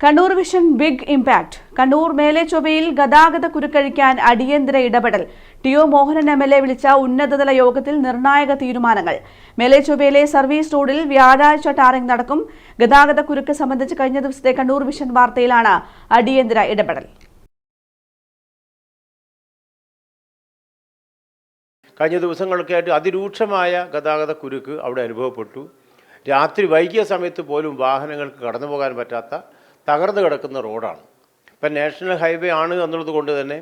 Kannur vision big impact. Kannur മേലെച്ചൊവ്വയിൽ ഗതാഗത കുരുക്കഴിക്കാൻ അടിയന്തര ഇടപെടൽ. ടി.ഒ. മോഹനൻ എം.എൽ.എ. വിളിച്ച ഉന്നതതല യോഗത്തിൽ നിർണായക തീരുമാനങ്ങൾ. മേലെച്ചൊവ്വയിലെ സർവീസ് റോഡിൽ വ്യാഴാഴ്ച ടാറിംഗ് നടക്കും. ഗതാഗത കുരുക്ക് സംബന്ധിച്ച് കഴിഞ്ഞ ദിവസത്തെ കണ്ണൂർ വിഷൻ വാർത്തയിലാണ് അടിയന്തര ഇടപെടൽ. കഴിഞ്ഞ ദിവസങ്ങളൊക്കെയായിട്ട് അതിരൂക്ഷമായ ഗതാഗത കുരുക്ക് അവിടെ അനുഭവപ്പെട്ടു. രാത്രി വൈകിയ സമയത്ത് പോലും വാഹനങ്ങൾക്ക് കടന്നു പോകാൻ പറ്റാത്ത തകർന്നു കിടക്കുന്ന റോഡാണ്. ഇപ്പം നാഷണൽ ഹൈവേ ആണ് എന്നുള്ളത് കൊണ്ട് തന്നെ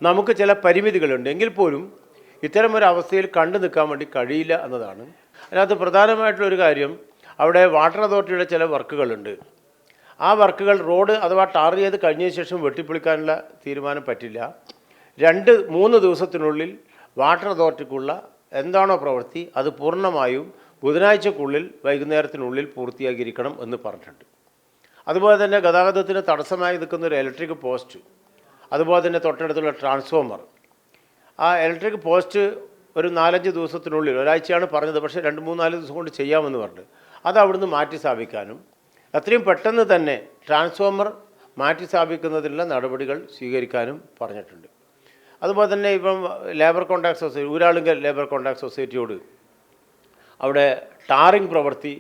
നമുക്ക് ചില പരിമിതികളുണ്ട്. എങ്കിൽ പോലും ഇത്തരമൊരു അവസ്ഥയിൽ കണ്ടു നിൽക്കാൻ വേണ്ടി കഴിയില്ല എന്നതാണ്. അതിനകത്ത് പ്രധാനമായിട്ടുള്ളൊരു കാര്യം, അവിടെ വാട്ടർ അതോറിറ്റിയുടെ ചില വർക്കുകളുണ്ട്. ആ വർക്കുകൾ റോഡ് അഥവാ ടാർ ചെയ്ത് കഴിഞ്ഞ ശേഷം വെട്ടിപ്പൊളിക്കാനുള്ള തീരുമാനം പറ്റില്ല. 2-3 ദിവസത്തിനുള്ളിൽ വാട്ടർ അതോറിറ്റിക്കുള്ള എന്താണോ പ്രവൃത്തി അത് പൂർണ്ണമായും ബുധനാഴ്ചക്കുള്ളിൽ വൈകുന്നേരത്തിനുള്ളിൽ പൂർത്തിയാക്കിയിരിക്കണം എന്ന് പറഞ്ഞിട്ടുണ്ട്. അതുപോലെ തന്നെ ഗതാഗതത്തിന് തടസ്സമായി നിൽക്കുന്ന ഒരു ഇലക്ട്രിക് പോസ്റ്റ്, അതുപോലെ തന്നെ തൊട്ടടുത്തുള്ള ട്രാൻസ്ഫോമർ, ആ ഇലക്ട്രിക് പോസ്റ്റ് ഒരു 4-5 ദിവസത്തിനുള്ളിൽ, ഒരാഴ്ചയാണ് പറഞ്ഞത്, പക്ഷേ 2-3-4 ദിവസം കൊണ്ട് ചെയ്യാമെന്ന് പറഞ്ഞു. അത് അവിടുന്ന് മാറ്റി സ്ഥാപിക്കാനും അത്രയും പെട്ടെന്ന് തന്നെ ട്രാൻസ്ഫോമർ മാറ്റി സ്ഥാപിക്കുന്നതിനുള്ള നടപടികൾ സ്വീകരിക്കാനും പറഞ്ഞിട്ടുണ്ട്. അതുപോലെ തന്നെ ഇപ്പം labour contract society, Uralungal labour contract സൊസൈറ്റിയോട് അവിടെ ടാറിംഗ് പ്രവൃത്തി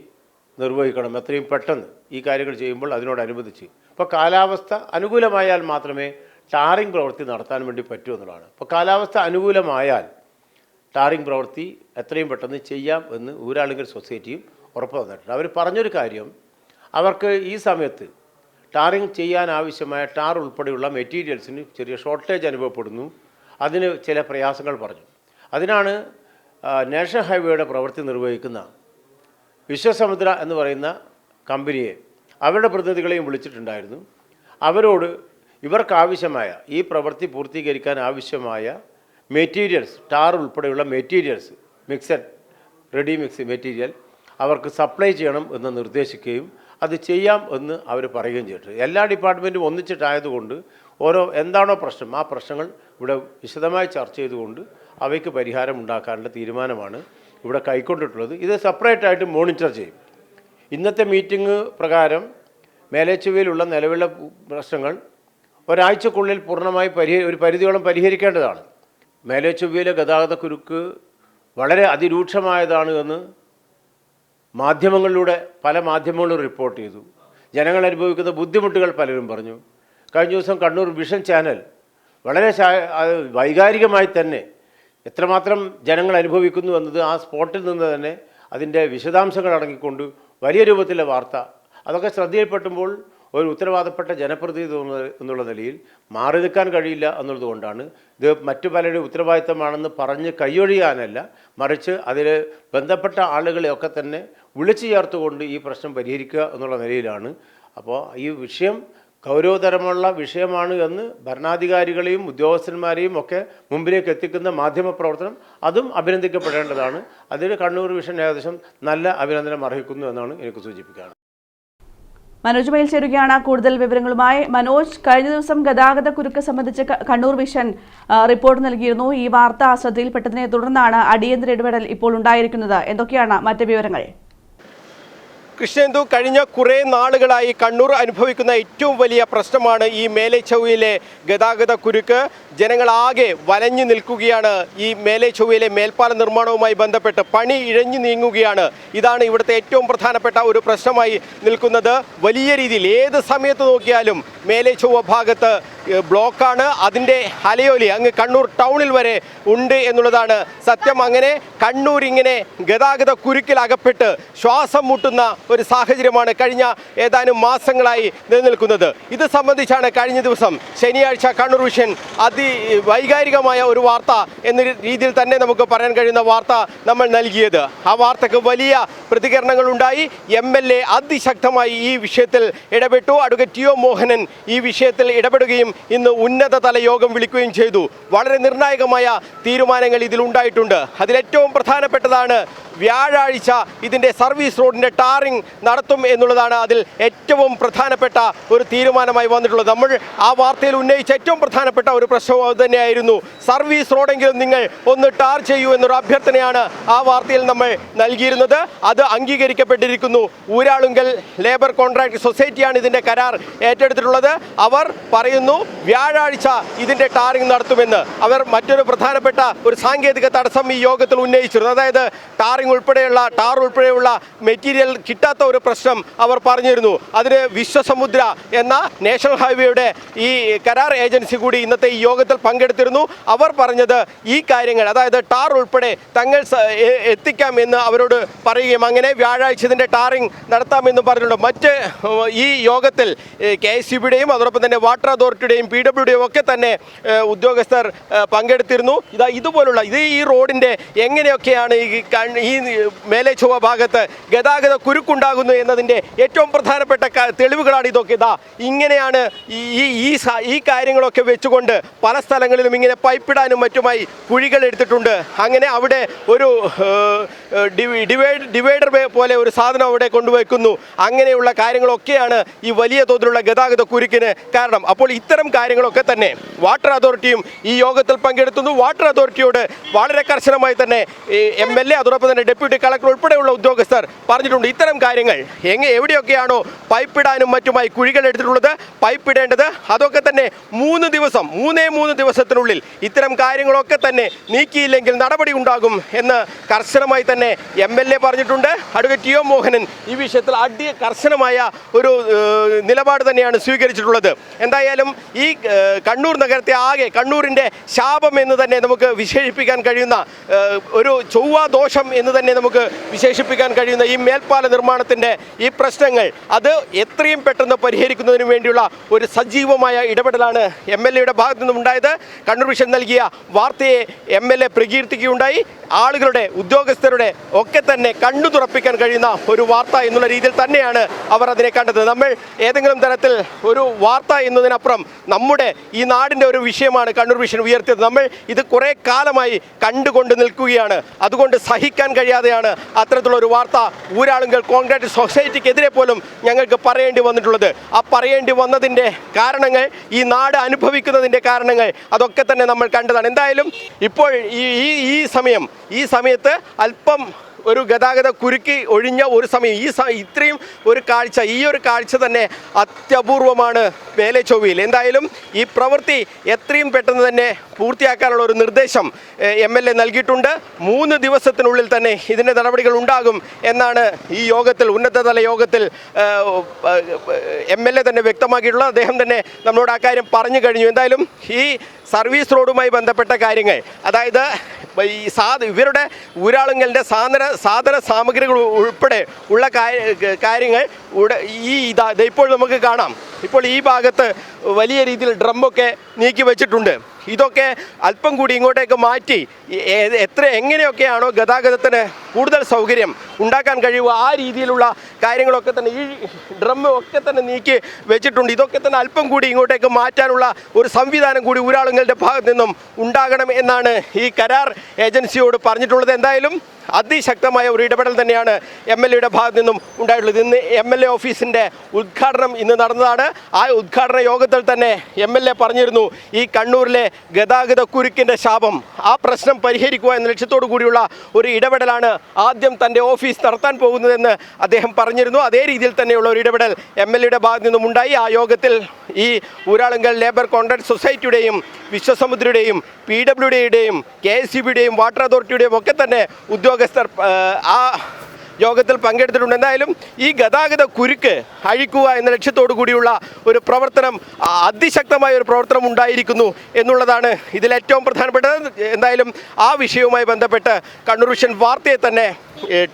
നിർവഹിക്കണം എത്രയും പെട്ടെന്ന് ഈ കാര്യങ്ങൾ ചെയ്യുമ്പോൾ അതിനോടനുബന്ധിച്ച്. ഇപ്പോൾ കാലാവസ്ഥ അനുകൂലമായാൽ മാത്രമേ ടാറിംഗ് പ്രവൃത്തി നടത്താൻ വേണ്ടി പറ്റൂ എന്നുള്ളതാണ്. ഇപ്പോൾ കാലാവസ്ഥ അനുകൂലമായാൽ ടാറിംഗ് പ്രവൃത്തി എത്രയും പെട്ടെന്ന് ചെയ്യാം എന്ന് ഊരാളുങ്കൽ സൊസൈറ്റിയും ഉറപ്പ് തന്നിട്ടുണ്ട്. അവർ പറഞ്ഞൊരു കാര്യം, അവർക്ക് ഈ സമയത്ത് ടാറിംഗ് ചെയ്യാൻ ആവശ്യമായ ടാർ ഉൾപ്പെടെയുള്ള മെറ്റീരിയൽസിന് ചെറിയ ഷോർട്ടേജ് അനുഭവപ്പെടുന്നു. അതിന് ചില പ്രയാസങ്ങൾ പറഞ്ഞു. അതിനാണ് നാഷണൽ ഹൈവേയുടെ പ്രവൃത്തി നിർവഹിക്കുന്ന വിശ്വസമുദ്ര എന്ന് പറയുന്ന കമ്പനിയെ, അവരുടെ പ്രതിനിധികളെയും വിളിച്ചിട്ടുണ്ടായിരുന്നു. അവരോട് ഇവർക്കാവശ്യമായ ഈ പ്രവൃത്തി പൂർത്തീകരിക്കാൻ ആവശ്യമായ മെറ്റീരിയൽസ്, ടാർ ഉൾപ്പെടെയുള്ള materials, mixed ready mix material അവർക്ക് സപ്ലൈ ചെയ്യണം എന്ന് നിർദ്ദേശിക്കുകയും അത് ചെയ്യാം എന്ന് അവർ പറയുകയും ചെയ്തിട്ടുണ്ട്. എല്ലാ ഡിപ്പാർട്ട്മെൻറ്റും ഒന്നിച്ചിട്ടായതുകൊണ്ട് എന്താണോ പ്രശ്നം ആ പ്രശ്നങ്ങൾ ഇവിടെ വിശദമായി ചർച്ച ചെയ്തുകൊണ്ട് അവയ്ക്ക് പരിഹാരം ഉണ്ടാക്കാനുള്ള തീരുമാനമാണ് ഇവിടെ കൈക്കൊണ്ടിട്ടുള്ളത്. ഇത് സെപ്പറേറ്റായിട്ട് മോണിറ്റർ ചെയ്യും. ഇന്നത്തെ മീറ്റിംഗ് പ്രകാരം മേലെച്ചൊവ്വയിലുള്ള നിലവിലുള്ള പ്രശ്നങ്ങൾ ഒരാഴ്ചക്കുള്ളിൽ പൂർണ്ണമായി ഒരു പരിധിയോളം പരിഹരിക്കേണ്ടതാണ്. മേലെച്ചൊവ്വയിലെ ഗതാഗത കുരുക്ക് വളരെ അതിരൂക്ഷമായതാണ് എന്ന് മാധ്യമങ്ങളിലൂടെ പല മാധ്യമങ്ങളും റിപ്പോർട്ട് ചെയ്തു. ജനങ്ങൾ അനുഭവിക്കുന്ന ബുദ്ധിമുട്ടുകൾ പലരും പറഞ്ഞു. കഴിഞ്ഞ ദിവസം കണ്ണൂർ വിഷൻ ചാനൽ വളരെ വൈകാരികമായി തന്നെ എത്രമാത്രം ജനങ്ങൾ അനുഭവിക്കുന്നു എന്നത് ആ സ്പോട്ടിൽ നിന്ന് തന്നെ അതിൻ്റെ വിശദാംശങ്ങൾ അടങ്ങിക്കൊണ്ട് വലിയ രൂപത്തിലെ വാർത്ത, അതൊക്കെ ശ്രദ്ധയിൽപ്പെട്ടുമ്പോൾ ഒരു ഉത്തരവാദപ്പെട്ട ജനപ്രതിനിധി എന്നുള്ള നിലയിൽ മാറി നിൽക്കാൻ കഴിയില്ല എന്നുള്ളത് കൊണ്ടാണ് ഇത് മറ്റു പലരുടെ ഉത്തരവാദിത്തമാണെന്ന് പറഞ്ഞ് കൈയൊഴിയാനല്ല, മറിച്ച് അതിൽ ബന്ധപ്പെട്ട ആളുകളെയൊക്കെ തന്നെ വിളിച്ചു ചേർത്തുകൊണ്ട് ഈ പ്രശ്നം പരിഹരിക്കുക എന്നുള്ള നിലയിലാണ്. അപ്പോൾ ഈ വിഷയം ഗൗരവതരമുള്ള വിഷയമാണ് എന്ന് ഭരണാധികാരികളെയും ഉദ്യോഗസ്ഥന്മാരെയും ഒക്കെ മുമ്പിലേക്ക് എത്തിക്കുന്ന മാധ്യമപ്രവർത്തനം അതും അഭിനന്ദിക്കപ്പെടേണ്ടതാണ്. അതിന് കണ്ണൂർ വിഷൻ ഏകദേശം നല്ല അഭിനന്ദനം അർഹിക്കുന്നു എന്നാണ് എനിക്ക് സൂചിപ്പിക്കുന്നത്. മനോജ് മയിൽ ചേരുകയാണ് കൂടുതൽ വിവരങ്ങളുമായി. മനോജ്, കഴിഞ്ഞ ദിവസം ഗതാഗത കുരുക്ക് സംബന്ധിച്ച് കണ്ണൂർ വിഷൻ റിപ്പോർട്ട് നൽകിയിരുന്നു. ഈ വാർത്ത ശ്രദ്ധയിൽപ്പെട്ടതിനെ തുടർന്നാണ് അടിയന്തര ഇടപെടൽ ഇപ്പോൾ ഉണ്ടായിരിക്കുന്നത്. എന്തൊക്കെയാണ് മറ്റ് വിവരങ്ങൾ? കൃഷ്ണേന്ദു, കഴിഞ്ഞ കുറേ നാളുകളായി കണ്ണൂർ അനുഭവിക്കുന്ന ഏറ്റവും വലിയ പ്രശ്നമാണ് ഈ മേലെച്ചൊവ്വയിലെ ഗതാഗത കുരുക്ക്. ജനങ്ങളാകെ വലഞ്ഞു നിൽക്കുകയാണ്. ഈ മേലെച്ചൊവ്വയിലെ മേൽപ്പാല നിർമ്മാണവുമായി ബന്ധപ്പെട്ട് പണി ഇഴഞ്ഞു നീങ്ങുകയാണ്. ഇതാണ് ഇവിടുത്തെ ഏറ്റവും പ്രധാനപ്പെട്ട ഒരു പ്രശ്നമായി നിൽക്കുന്നത്. വലിയ രീതിയിൽ ഏത് സമയത്ത് നോക്കിയാലും മേലെച്ചൊവ്വ ഭാഗത്ത് ബ്ലോക്കാണ്. അതിൻ്റെ അലയൊലി അങ്ങ് കണ്ണൂർ ടൗണിൽ വരെ ഉണ്ട് എന്നുള്ളതാണ് സത്യം. അങ്ങനെ കണ്ണൂർ ഇങ്ങനെ ഗതാഗത കുരുക്കിൽ അകപ്പെട്ട് ശ്വാസം മുട്ടുന്ന ഒരു സാഹചര്യമാണ് കഴിഞ്ഞ ഏതാനും മാസങ്ങളായി നിലനിൽക്കുന്നത്. ഇത് സംബന്ധിച്ചാണ് കഴിഞ്ഞ ദിവസം ശനിയാഴ്ച കണ്ണൂർ വിഷൻ വൈകാരികമായ ഒരു വാർത്ത എന്ന രീതിയിൽ തന്നെ നമുക്ക് പറയാൻ കഴിയുന്ന വാർത്ത നമ്മൾ നൽകിയത്. ആ വാർത്തക്ക് വലിയ പ്രതികരണങ്ങൾ ഉണ്ടായി. MLA അതിശക്തമായി ഈ വിഷയത്തിൽ ഇടപെട്ടു. അഡ്വക്കേറ്റ് ടി.ഒ. മോഹനൻ ഈ വിഷയത്തിൽ ഇടപെടുകയും ഇന്ന് ഉന്നതതല യോഗം വിളിക്കുകയും ചെയ്തു. വളരെ നിർണായകമായ തീരുമാനങ്ങൾ ഇതിലുണ്ടായിട്ടുണ്ട്. അതിലേറ്റവും പ്രധാനപ്പെട്ടതാണ് വ്യാഴാഴ്ച ഇതിൻ്റെ സർവീസ് റോഡിൻ്റെ ടാറിംഗ് നടത്തും എന്നുള്ളതാണ് അതിൽ ഏറ്റവും പ്രധാനപ്പെട്ട ഒരു തീരുമാനമായി വന്നിട്ടുള്ളത്. നമ്മൾ ആ വാർത്തയിൽ ഉന്നയിച്ച ഏറ്റവും പ്രധാനപ്പെട്ട ഒരു പ്രശ്നവും അത് തന്നെയായിരുന്നു. സർവീസ് റോഡെങ്കിലും നിങ്ങൾ ഒന്ന് ടാർ ചെയ്യൂ എന്നൊരു അഭ്യർത്ഥനയാണ് ആ വാർത്തയിൽ നമ്മൾ നൽകിയിരുന്നത്. അത് അംഗീകരിക്കപ്പെട്ടിരിക്കുന്നു. ഊരാളുങ്കൽ ലേബർ കോൺട്രാക്ട് സൊസൈറ്റിയാണ് ഇതിൻ്റെ കരാർ ഏറ്റെടുത്തിട്ടുള്ളത്. അവർ പറയുന്നു വ്യാഴാഴ്ച ഇതിൻ്റെ ടാറിംഗ് നടത്തുമെന്ന്. അവർ മറ്റൊരു പ്രധാനപ്പെട്ട ഒരു സാങ്കേതിക തടസ്സം ഈ യോഗത്തിൽ ഉന്നയിച്ചിരുന്നു. അതായത് ടാർ ഉൾപ്പെടെയുള്ള മെറ്റീരിയൽ കിട്ടാത്ത ഒരു പ്രശ്നം അവർ പറഞ്ഞിരുന്നു. അതിന് വിശ്വസമുദ്ര എന്ന നാഷണൽ ഹൈവേയുടെ ഈ കരാർ ഏജൻസി കൂടി ഇന്നത്തെ ഈ യോഗത്തിൽ പങ്കെടുത്തിരുന്നു. അവർ പറഞ്ഞത് ഈ കാര്യങ്ങൾ, അതായത് ടാർ ഉൾപ്പെടെ തങ്ങൾ എത്തിക്കാം എന്ന് അവരോട് പറയുകയും അങ്ങനെ വ്യാഴാഴ്ച ഇതിൻ്റെ ടാറിംഗ് നടത്താമെന്നും പറഞ്ഞിട്ടുണ്ട്. മറ്റ് ഈ യോഗത്തിൽ KSEBിയുടെയും അതോടൊപ്പം തന്നെ വാട്ടർ അതോറിറ്റിയുടെയും PWDയും ഒക്കെ തന്നെ ഉദ്യോഗസ്ഥർ പങ്കെടുത്തിരുന്നു. ഇതുപോലുള്ള ഈ റോഡിൻ്റെ എങ്ങനെയൊക്കെയാണ് ഈ മേലെ ചൊവ്വ ഭാഗത്ത് ഗതാഗത കുരുക്കുണ്ടാകുന്നു എന്നതിൻ്റെ ഏറ്റവും പ്രധാനപ്പെട്ട തെളിവുകളാണ് ഇതൊക്കെ. ഇങ്ങനെയാണ് ഈ കാര്യങ്ങളൊക്കെ വെച്ചുകൊണ്ട് പല സ്ഥലങ്ങളിലും ഇങ്ങനെ പൈപ്പിടാനും മറ്റുമായി കുഴികൾ എടുത്തിട്ടുണ്ട്. അങ്ങനെ അവിടെ ഒരു ഡിവൈഡർ പോലെ ഒരു സാധനം അവിടെ കൊണ്ടുവയ്ക്കുന്നു. അങ്ങനെയുള്ള കാര്യങ്ങളൊക്കെയാണ് ഈ വലിയ തോതിലുള്ള ഗതാഗത കുരുക്കിന് കാരണം. അപ്പോൾ ഇത്തരം കാര്യങ്ങളൊക്കെ തന്നെ വാട്ടർ അതോറിറ്റിയും ഈ യോഗത്തിൽ പങ്കെടുത്തുന്നു. വാട്ടർ അതോറിറ്റിയോട് വളരെ കർശനമായി തന്നെ MLA അതോടൊപ്പം തന്നെ ഡെപ്യൂട്ടി കളക്ടർ ഉൾപ്പെടെയുള്ള ഉദ്യോഗസ്ഥർ പറഞ്ഞിട്ടുണ്ട്. ഇത്തരം കാര്യങ്ങൾ എവിടെയൊക്കെയാണോ പൈപ്പിടാനും മറ്റുമായി കുഴികൾ എടുത്തിട്ടുള്ളത്, പൈപ്പിടേണ്ടത് അതൊക്കെ തന്നെ 3 ദിവസത്തിനുള്ളിൽ ഇത്തരം കാര്യങ്ങളൊക്കെ തന്നെ നീക്കിയില്ലെങ്കിൽ നടപടി ഉണ്ടാകും എന്ന് കർശനമായി തന്നെ MLA പറഞ്ഞിട്ടുണ്ട്. അഡ്വക്കേറ്റ് TO മോഹനൻ ഈ വിഷയത്തിൽ കർശനമായ ഒരു നിലപാട് തന്നെയാണ് സ്വീകരിച്ചിട്ടുള്ളത്. എന്തായാലും ഈ കണ്ണൂർ നഗരത്തെ ആകെ കണ്ണൂരിൻ്റെ ശാപം എന്ന് തന്നെ നമുക്ക് വിശേഷിപ്പിക്കാൻ കഴിയുന്ന ഒരു ചൊവ്വാദോഷം എന്ന് തന്നെ നമുക്ക് വിശേഷിപ്പിക്കാൻ കഴിയുന്ന ഈ മേൽപ്പാല നിർമ്മാണത്തിൻ്റെ ഈ പ്രശ്നങ്ങൾ അത് എത്രയും പെട്ടെന്ന് പരിഹരിക്കുന്നതിന് വേണ്ടിയുള്ള ഒരു സജീവമായ ഇടപെടലാണ് MLAയുടെ ഭാഗത്തു നിന്നും ഉണ്ടായത്. കണ്ണൂർ വിഷൻ നൽകിയ വാർത്തയെ MLA പ്രകീർത്തിക്കുകയുണ്ടായി. ആളുകളുടെ ഉദ്യോഗസ്ഥരുടെ ഒക്കെ തന്നെ കണ്ണു തുറപ്പിക്കാൻ കഴിയുന്ന ഒരു വാർത്ത എന്നുള്ള രീതിയിൽ തന്നെയാണ് അവർ അതിനെ കണ്ടത്. നമ്മൾ ഏതെങ്കിലും തരത്തിൽ ഒരു വാർത്ത എന്നതിനപ്പുറം നമ്മുടെ ഈ നാടിൻ്റെ ഒരു വിഷയമാണ് കണ്ണൂർ വിഷൻ ഉയർത്തിയത്. നമ്മൾ ഇത് കുറേ കാലമായി കണ്ടുകൊണ്ട് നിൽക്കുകയാണ്. അതുകൊണ്ട് സഹിക്കാൻ കഴിയാതെയാണ് അത്തരത്തിലുള്ള ഒരു വാർത്ത ഊരാളുങ്കൽ കോൺക്രീറ്റ് സൊസൈറ്റിക്കെതിരെ പോലും ഞങ്ങൾക്ക് പറയേണ്ടി വന്നിട്ടുള്ളത്. ആ പറയേണ്ടി വന്നതിൻ്റെ കാരണങ്ങൾ, ഈ നാട് അനുഭവിക്കുന്നതിൻ്റെ കാരണങ്ങൾ അതൊക്കെ തന്നെ നമ്മൾ കണ്ടതാണ്. എന്തായാലും ഇപ്പോൾ ഈ സമയത്ത് അല്പം ഒരു ഗതാഗത കുരുക്കി ഒഴിഞ്ഞ ഒരു സമയം ഇത്രയും ഒരു കാഴ്ച തന്നെ അത്യപൂർവമാണ് മേലെ ചൊവ്വയിൽ. എന്തായാലും ഈ പ്രവൃത്തി എത്രയും പെട്ടെന്ന് തന്നെ പൂർത്തിയാക്കാനുള്ള ഒരു നിർദ്ദേശം MLA നൽകിയിട്ടുണ്ട്. 3 ദിവസത്തിനുള്ളിൽ തന്നെ ഇതിൻ്റെ നടപടികൾ ഉണ്ടാകും എന്നാണ് ഈ യോഗത്തിൽ, ഉന്നതതല യോഗത്തിൽ MLA തന്നെ വ്യക്തമാക്കിയിട്ടുള്ളത്. അദ്ദേഹം തന്നെ നമ്മളോട് ആ കാര്യം പറഞ്ഞു കഴിഞ്ഞു. എന്തായാലും ഈ സർവീസ് റോഡുമായി ബന്ധപ്പെട്ട കാര്യങ്ങൾ, അതായത് ഇവരുടെ ഊരാളുങ്കലിൻ്റെ സാധന സാമഗ്രികൾ ഉൾപ്പെടെ ഉള്ള കാര്യങ്ങൾ ഇപ്പോൾ നമുക്ക് കാണാം. ഇപ്പോൾ ഈ ഭാഗത്ത് വലിയ രീതിയിൽ ഡ്രമ്മൊക്കെ നീക്കി വെച്ചിട്ടുണ്ട്. ഇതൊക്കെ അല്പം കൂടി ഇങ്ങോട്ടേക്ക് മാറ്റി എങ്ങനെയൊക്കെയാണോ ഗതാഗതത്തിന് കൂടുതൽ സൗകര്യം ഉണ്ടാക്കാൻ കഴിയുക ആ രീതിയിലുള്ള കാര്യങ്ങളൊക്കെ തന്നെ ഈ ഡ്രമ്മ് ഒക്കെ തന്നെ നീക്കി വെച്ചിട്ടുണ്ട്. ഇതൊക്കെ തന്നെ അല്പം കൂടി ഇങ്ങോട്ടേക്ക് മാറ്റാനുള്ള ഒരു സംവിധാനം കൂടി ഊരാളുങ്കലിൻ്റെ ഭാഗത്ത് നിന്നും ഉണ്ടാകണം എന്നാണ് ഈ കരാർ ഏജൻസിയോട് പറഞ്ഞിട്ടുള്ളത്. എന്തായാലും അതിശക്തമായ ഒരു ഇടപെടൽ തന്നെയാണ് MLAയുടെ ഭാഗത്ത് നിന്നും ഉണ്ടായിട്ടുള്ളത്. ഇന്ന് MLA ഓഫീസിൻ്റെ ഉദ്ഘാടനം ഇന്ന് നടന്നതാണ്. ആ ഉദ്ഘാടന യോഗത്തിൽ തന്നെ MLA പറഞ്ഞിരുന്നു ഈ കണ്ണൂരിലെ ഗതാഗത കുരുക്കിൻ്റെ ശാപം, ആ പ്രശ്നം പരിഹരിക്കുക എന്ന ലക്ഷ്യത്തോടു കൂടിയുള്ള ഒരു ഇടപെടലാണ് ആദ്യം തൻ്റെ ഓഫീസ് നടത്താൻ പോകുന്നതെന്ന് അദ്ദേഹം പറഞ്ഞിരുന്നു. അതേ രീതിയിൽ തന്നെയുള്ള ഒരു ഇടപെടൽ MLAയുടെ ഭാഗത്ത് നിന്നും ഉണ്ടായി. ആ യോഗത്തിൽ ഈ ഊരാളുങ്കൽ ലേബർ കോൺട്രാക്ട് സൊസൈറ്റിയുടെയും വിശ്വസമുദ്രയുടെയും PWDയുടെയും KSEBിയുടെയും വാട്ടർ അതോറിറ്റിയുടെയും ഒക്കെ തന്നെ ഉദ്യോഗസ്ഥർ ആ യോഗത്തിൽ പങ്കെടുത്തിട്ടുണ്ട്. എന്തായാലും ഈ ഗതാഗത കുരുക്ക് അഴിക്കുക എന്ന ലക്ഷ്യത്തോടു കൂടിയുള്ള ഒരു പ്രവർത്തനം, അതിശക്തമായ ഒരു പ്രവർത്തനം ഉണ്ടായിരിക്കുന്നു എന്നുള്ളതാണ് ഇതിലേറ്റവും പ്രധാനപ്പെട്ടത്. എന്തായാലും ആ വിഷയവുമായി ബന്ധപ്പെട്ട് കണ്ണൂർ വിഷൻ വാർത്തയെ തന്നെ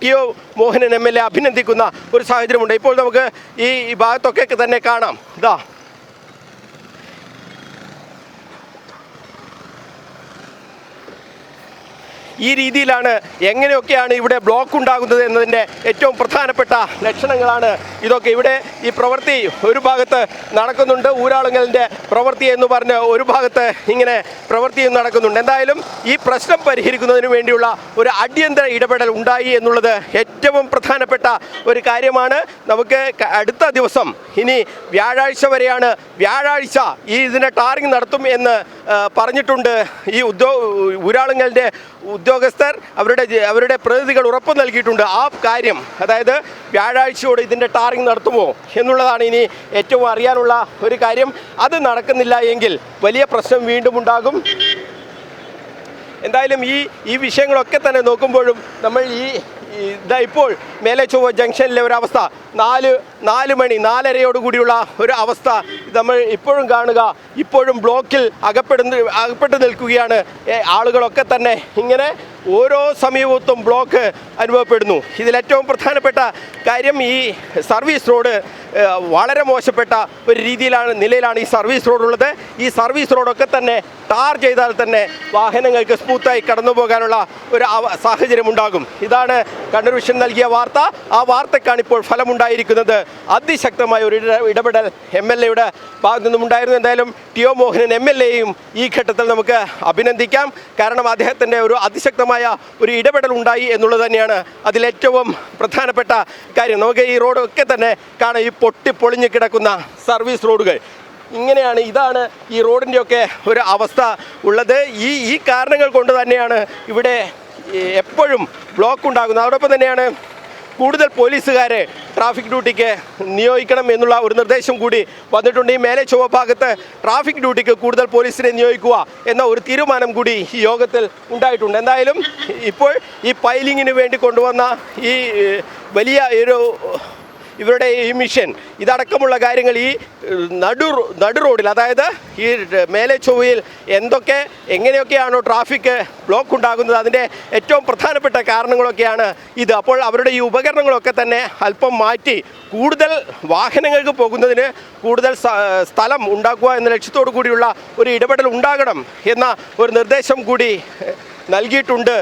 TO മോഹനൻ MLA അഭിനന്ദിക്കുന്ന ഒരു സാഹചര്യമുണ്ട്. ഇപ്പോൾ നമുക്ക് ഈ ഭാഗത്തൊക്കെ തന്നെ കാണാം. ഈ രീതിയിലാണ് എങ്ങനെയൊക്കെയാണ് ഇവിടെ ബ്ലോക്ക് ഉണ്ടാകുന്നത് എന്നതിൻ്റെ ഏറ്റവും പ്രധാനപ്പെട്ട ലക്ഷണങ്ങളാണ് ഇതൊക്കെ. ഇവിടെ ഈ പ്രവൃത്തി ഒരു ഭാഗത്ത് നടക്കുന്നുണ്ട്, ഊരാളുങ്കലിൻ്റെ പ്രവൃത്തി എന്ന് പറഞ്ഞ് ഒരു ഭാഗത്ത് ഇങ്ങനെ പ്രവൃത്തിയും നടക്കുന്നുണ്ട്. എന്തായാലും ഈ പ്രശ്നം പരിഹരിക്കുന്നതിന് വേണ്ടിയുള്ള ഒരു അടിയന്തര ഇടപെടൽ ഉണ്ടായി എന്നുള്ളത് ഏറ്റവും പ്രധാനപ്പെട്ട ഒരു കാര്യമാണ്. നമുക്ക് അടുത്ത ദിവസം ഇനി വ്യാഴാഴ്ച വരെയാണ്, വ്യാഴാഴ്ച ഇതിൻ്റെ ടാറിങ് നടത്തും എന്ന് പറഞ്ഞിട്ടുണ്ട് ഈ ഊരാളുങ്കലിൻ്റെ ഉദ്യോഗസ്ഥർ. അവരുടെ പ്രതിനിധികൾ ഉറപ്പ് നൽകിയിട്ടുണ്ട് ആ കാര്യം. അതായത് വ്യാഴാഴ്ചയോടെ ഇതിൻ്റെ ടാറിങ് നടത്തുമോ എന്നുള്ളതാണ് ഇനി ഏറ്റവും അറിയാനുള്ള ഒരു കാര്യം. അത് നടക്കുന്നില്ല എങ്കിൽ വലിയ പ്രശ്നം വീണ്ടും ഉണ്ടാകും. എന്തായാലും ഈ വിഷയങ്ങളൊക്കെ തന്നെ നോക്കുമ്പോഴും നമ്മൾ ഇപ്പോൾ മേലെ ചൊവ്വ ജംഗ്ഷനിലെ ഒരവസ്ഥ 4 മണി 4:30 കൂടിയുള്ള ഒരു അവസ്ഥ നമ്മൾ ഇപ്പോഴും കാണുക. ഇപ്പോഴും ബ്ലോക്കിൽ അകപ്പെട്ട് നിൽക്കുകയാണ് ആളുകളൊക്കെ തന്നെ. ഇങ്ങനെ ഓരോ സമയത്തും ബ്ലോക്ക് അനുഭവപ്പെടുന്നു. ഇതിലേറ്റവും പ്രധാനപ്പെട്ട കാര്യം ഈ സർവീസ് റോഡ് വളരെ മോശപ്പെട്ട ഒരു നിലയിലാണ് ഈ സർവീസ് റോഡുള്ളത്. ഈ സർവീസ് റോഡൊക്കെ തന്നെ ടാർ ചെയ്താൽ തന്നെ വാഹനങ്ങൾക്ക് സ്മൂത്തായി കടന്നു പോകാനുള്ള ഒരു സാഹചര്യം ഉണ്ടാകും. ഇതാണ് കണ്ണൂർ വിഷൻ നൽകിയ വാർത്ത. ആ വാർത്തക്കാണ് ഇപ്പോൾ ഫലമുണ്ടായിരിക്കുന്നത്. അതിശക്തമായ ഒരു ഇടപെടൽ MLA-യുടെ ഭാഗത്തു നിന്നും ഉണ്ടായിരുന്നു. എന്തായാലും ടി.ഒ. മോഹനൻ MLA-യും ഈ ഘട്ടത്തിൽ നമുക്ക് അഭിനന്ദിക്കാം. കാരണം അദ്ദേഹത്തിൻ്റെ ഒരു അതിശക്തമായ ഒരു ഇടപെടൽ ഉണ്ടായി എന്നുള്ളത് തന്നെയാണ് അതിലേറ്റവും പ്രധാനപ്പെട്ട കാര്യം. നമുക്ക് ഈ റോഡൊക്കെ തന്നെ കാണാം, ഈ പൊളിഞ്ഞു കിടക്കുന്ന സർവീസ് റോഡുകൾ. ഇതാണ് ഈ റോഡിൻ്റെയൊക്കെ ഒരു അവസ്ഥ ഉള്ളത്. ഈ കാരണങ്ങൾ കൊണ്ട് തന്നെയാണ് ഇവിടെ എപ്പോഴും ബ്ലോക്ക് ഉണ്ടാകുന്നത്. അതോടൊപ്പം തന്നെയാണ് കൂടുതൽ പോലീസുകാരെ ട്രാഫിക് ഡ്യൂട്ടിക്ക് നിയോഗിക്കണം എന്നുള്ള ഒരു നിർദ്ദേശം കൂടി വന്നിട്ടുണ്ട്. ഈ മേലെ ചൊവ്വ ഭാഗത്ത് ട്രാഫിക് ഡ്യൂട്ടിക്ക് കൂടുതൽ പോലീസിനെ നിയോഗിക്കുക എന്ന ഒരു തീരുമാനം കൂടി ഈ യോഗത്തിൽ ഉണ്ടായിട്ടുണ്ട്. എന്തായാലും ഇപ്പോൾ ഈ പൈലിങ്ങിന് വേണ്ടി കൊണ്ടുവന്ന ഈ വലിയ ഇവരുടെ ഈ മിഷൻ ഇതടക്കമുള്ള കാര്യങ്ങൾ ഈ നടു റോഡിൽ, അതായത് ഈ മേലെ ചൊവ്വയിൽ എങ്ങനെയൊക്കെയാണോ ട്രാഫിക് ബ്ലോക്ക് ഉണ്ടാകുന്നത് അതിൻ്റെ ഏറ്റവും പ്രധാനപ്പെട്ട കാരണങ്ങളൊക്കെയാണ് ഇത്. അപ്പോൾ അവരുടെ ഈ ഉപകരണങ്ങളൊക്കെ തന്നെ അല്പം മാറ്റി കൂടുതൽ വാഹനങ്ങൾക്ക് പോകുന്നതിന് കൂടുതൽ സ്ഥലം ഉണ്ടാക്കുക എന്ന ലക്ഷ്യത്തോടു കൂടിയുള്ള ഒരു ഇടപെടൽ ഉണ്ടാകണം എന്ന ഒരു നിർദ്ദേശം കൂടി നൽകിയിട്ടുണ്ട്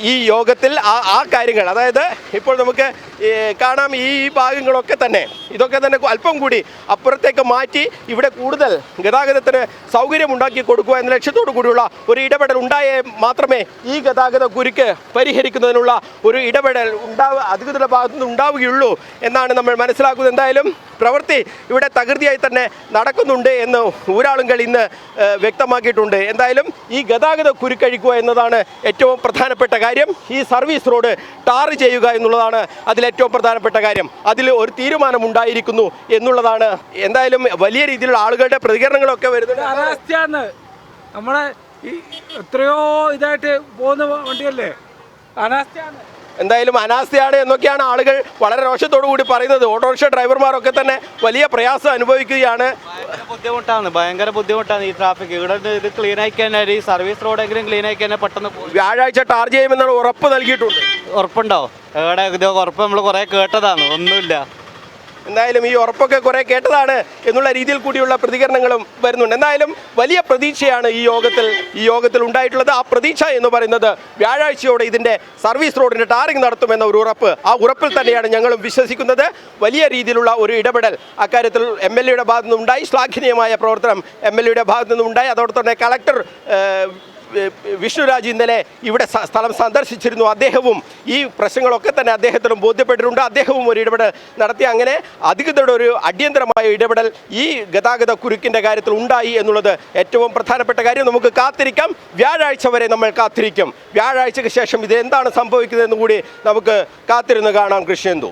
ഈ യോഗത്തിൽ. ആ കാര്യങ്ങൾ, അതായത് ഇപ്പോൾ നമുക്ക് കാണാം ഈ ഭാഗങ്ങളൊക്കെ തന്നെ ഇതൊക്കെ തന്നെ അല്പം കൂടി അപ്പുറത്തേക്ക് മാറ്റി ഇവിടെ കൂടുതൽ ഗതാഗതത്തിന് സൗകര്യമുണ്ടാക്കി കൊടുക്കുക എന്ന ലക്ഷ്യത്തോടു കൂടിയുള്ള ഒരു ഇടപെടൽ ഉണ്ടായേ മാത്രമേ ഈ ഗതാഗത കുരുക്ക് പരിഹരിക്കുന്നതിനുള്ള ഒരു ഇടപെടൽ അധികൃതരുടെ ഭാഗത്തുനിന്ന് ഉണ്ടാവുകയുള്ളൂ എന്നാണ് നമ്മൾ മനസ്സിലാക്കുന്നത്. എന്തായാലും പ്രവൃത്തി ഇവിടെ തകൃതിയായി തന്നെ നടക്കുന്നുണ്ട് എന്ന് ഊരാളുങ്കൽ ഇന്ന് വ്യക്തമാക്കിയിട്ടുണ്ട്. എന്തായാലും ഈ ഗതാഗത കുരുക്കഴിക്കുക എന്നതാണ് ഏറ്റവും പ്രധാനപ്പെട്ട കാര്യം. ഈ സർവീസ് റോഡ് ടാർ ചെയ്യുക എന്നുള്ളതാണ് അതിലേറ്റവും പ്രധാനപ്പെട്ട കാര്യം. അതിൽ ഒരു തീരുമാനം ഉണ്ടായിരിക്കുന്നു എന്നുള്ളതാണ്. എന്തായാലും വലിയ രീതിയിലുള്ള ആളുകളുടെ പ്രതികരണങ്ങളൊക്കെ വരുന്നുണ്ട്. നമ്മളെ എത്രയോ ഇതായിട്ട് പോകുന്ന വണ്ടിയല്ലേ, അനാസ്ഥയാണ്. എന്തായാലും അനാസ്ഥയാണ് എന്നൊക്കെയാണ് ആളുകൾ വളരെ രോഷത്തോടു കൂടി പറയുന്നത്. ഓട്ടോറിക്ഷ ഡ്രൈവർമാരൊക്കെ തന്നെ വലിയ പ്രയാസം അനുഭവിക്കുകയാണ്. ഭയങ്കര ബുദ്ധിമുട്ടാണ് ഈ ട്രാഫിക്. ഇവിടെ ഇത് ക്ലീൻ ആക്കിയാൽ ഈ സർവീസ് റോഡെങ്കിലും ക്ലീൻ ആക്കിയാൽ പെട്ടെന്ന് വ്യാഴാഴ്ച ടാർ ചെയ്യുമെന്നാണ് ഉറപ്പ് നൽകിയിട്ടുണ്ട്. ഉറപ്പുണ്ടോ? എവിടെ ഇത് ഉറപ്പ് നമ്മൾ കുറേ കേട്ടതാണ്, ഒന്നുമില്ല. എന്തായാലും ഈ ഉറപ്പൊക്കെ കുറേ കേട്ടതാണ് എന്നുള്ള രീതിയിൽ കൂടിയുള്ള പ്രതികരണങ്ങളും വരുന്നുണ്ട്. എന്തായാലും വലിയ പ്രതീക്ഷയാണ് ഈ യോഗത്തിൽ ഉണ്ടായിട്ടുള്ളത്. ആ പ്രതീക്ഷ എന്ന് പറയുന്നത് വ്യാഴാഴ്ചയോടെ ഇതിൻ്റെ സർവീസ് റോഡിൻ്റെ ടാറിങ് നടത്തുമെന്ന ഒരു ഉറപ്പ്, ആ ഉറപ്പിൽ തന്നെയാണ് ഞങ്ങളും വിശ്വസിക്കുന്നത്. വലിയ രീതിയിലുള്ള ഒരു ഇടപെടൽ അക്കാര്യത്തിൽ MLA-യുടെ ഭാഗത്തു നിന്നുണ്ടായി. ശ്ലാഘനീയമായ പ്രവർത്തനം MLA-യുടെ ഭാഗത്തു നിന്നുണ്ടായി. അതോടൊപ്പം തന്നെ കളക്ടർ വിഷ്ണുരാജ് ഇന്നലെ ഇവിടെ സ്ഥലം സന്ദർശിച്ചിരുന്നു. അദ്ദേഹവും ഈ പ്രശ്നങ്ങളൊക്കെ തന്നെ അദ്ദേഹത്തിനും ബോധ്യപ്പെട്ടിട്ടുണ്ട്. അദ്ദേഹവും ഒരു ഇടപെടൽ നടത്തി. അങ്ങനെ അധികൃതരുടെ ഒരു അടിയന്തരമായ ഇടപെടൽ ഈ ഗതാഗത കുരുക്കിൻ്റെ കാര്യത്തിൽ ഉണ്ടായി എന്നുള്ളത് ഏറ്റവും പ്രധാനപ്പെട്ട കാര്യം. നമുക്ക് കാത്തിരിക്കാം. വ്യാഴാഴ്ച വരെ നമ്മൾ കാത്തിരിക്കും. വ്യാഴാഴ്ചയ്ക്ക് ശേഷം ഇത് എന്താണ് സംഭവിക്കുന്നതെന്ന് കൂടി നമുക്ക് കാത്തിരുന്ന് കാണാം. കൃഷ്ണേന്ദു.